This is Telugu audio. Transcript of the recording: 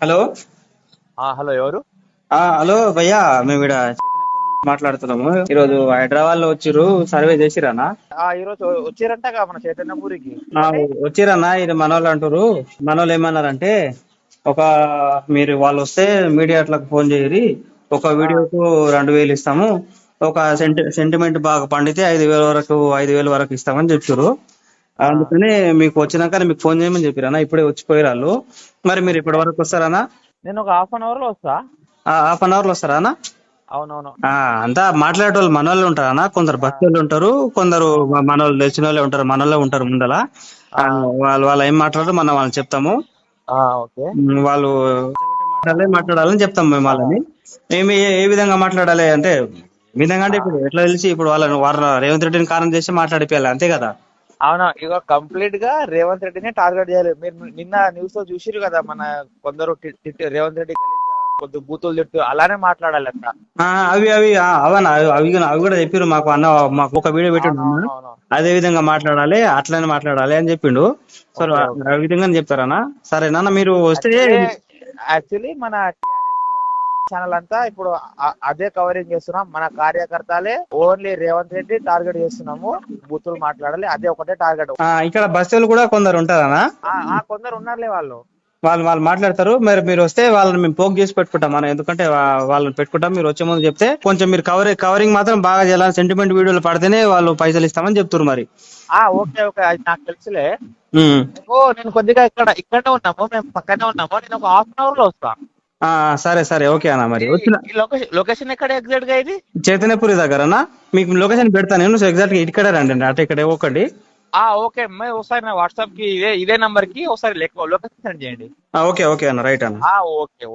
హలో. హలో ఎవరు? హలో భయ్యా, మేము ఇక్కడ మాట్లాడుతున్నాము. ఈరోజు హైదరాబాద్ లో వచ్చిర్రు, సర్వే చేసిరన్నా? ఈరోజు వచ్చిరంటగా మన చైతన్యపూరికి. ఆ, చెప్పండి. వచ్చిరన్నా. ఇది మనోళ్ళు అంటారు. మనోళ్ళు ఏమన్నారంటే, ఒక మీరు వాళ్ళు వస్తే మీడియాట్లకు ఫోన్ చేయరి, ఒక ఆ, వీడియోకు 2000 ఇస్తాము, ఒక సెంటిమెంట్ బాగా పండితే 5,000 వరకు ఇస్తామని చెప్పారు. ఆ. అందుకని మీకు వచ్చినాక మీకు ఫోన్ చేయమని చెప్పారన్నా. ఇప్పుడే వచ్చిపోయారు వాళ్ళు. మరి మీరు ఓకే. ఇప్పటి వరకు వస్తారన్నా? నేను ఒక హాఫ్ లో వస్తా. హాఫ్ అన్ అవర్ లో వస్తారా అన్న? అవునవును. అంతా మాట్లాడేటోళ్ళు మనోళ్ళు ఉంటారు అన్న. కొందరు ఆ, బస్ వాళ్ళు ఉంటారు, కొందరు అవును. మనోళ్ళు తెలిసిన వాళ్ళే ఉంటారు, మనోళ్ళే ఉంటారు ముందల. ఆ, వాళ్ళు వాళ్ళు ఏం మాట్లాడారో మనం వాళ్ళని చెప్తాము. ఓకే. వాళ్ళు మాట్లాడాలని చెప్తాం మేము ఆ, వాళ్ళని. ఏమి ఏ విధంగా మాట్లాడాలి అంటే, ఏ విధంగా అంటే ఆ. ఇప్పుడు ఎట్లా తెలిసి ఇప్పుడు వాళ్ళని రేవంత్ రెడ్డిని కారణం చేసి మాట్లాడిపోయాలి, అంతే కదా? అవును, ఇక కంప్లీట్ గా రేవంత్ రెడ్డినే టార్గెట్ చేయాలి. మీరు నిన్న న్యూస్ లో చూసిరు కదా, మన కొందరు రేవంత్ రెడ్డి గలీజ్గా కొద్ది బూతులు తిట్టు అలానే మాట్లాడాలి అట్లా. అవి అవి అవన్న అవి కూడా చెప్పారు మాకు అన్న. మాకు ఒక వీడియో పెట్టిండు అన్న, అవునవునవును. అదే విధంగా మాట్లాడాలి, అట్లనే మాట్లాడాలి అని చెప్పిండు. సరే, ఓకే, ఓకే. ఆ విధంగా చెప్తారన్నా. సరే నాన్న, మీరు వస్తే. యాక్చువల్లీ యాక్చువల్లీ మన ఛానల్ అంతా ఇప్పుడు అదే కవరింగ్ చేస్తున్నాం. మన కార్యకర్తలే ఓన్లీ రేవంత్ రెడ్డి టార్గెట్ చేస్తున్నాము. బూతులు మాట్లాడాలి, అదే ఒకటే టార్గెట్. ఇక్కడ బస్సులు కూడా కొందరు ఉంటారన్నా. కొందరు ఉన్నారులే వాళ్ళు. వాళ్ళు వాళ్ళు మాట్లాడతారు. మరి మీరు వస్తే వాళ్ళని మేము పోక్ చేసి పెట్టుకుంటాం మనం. ఎందుకంటే వాళ్ళని పెట్టుకుంటాం. మీరు వచ్చే ముందు చెప్తే కొంచెం మీరు కవరింగ్ మాత్రం బాగా చేయాలి. సెంటిమెంట్ వీడియోలు పడితేనే వాళ్ళు పైసలు ఇస్తామని చెప్తున్నారు మరి. ఓకే, ఓకే, అది నాకు తెలుసులే. ఉమ్. నేను కొద్దిగా ఇక్కడనే ఉన్నాము, మేము పక్కనే ఉన్నాము. నేను ఒక హాఫ్ లో వస్తా. సరే సరే, ఓకే అన్న. మరి ఇది వచ్చిన ఈ లొకేషన్ ఎక్కడ ఎగ్జాక్ట్ గా ఇది? చైతన్యపురి దగ్గరనా? మీకు లొకేషన్ పెడతాను నేను. ఎగ్జాక్ట్ గా ఇక్కడే రండి, అటు ఇక్కడ ఒకటి. ఓకే, ఒకసారి నా వాట్సాప్ కి ఇదే నంబర్ కి ఒకసారి లొకేషన్ సెండ్ చేయండి. ఓకే ఓకే అన్న, రైట్ అన్న. ఓకే.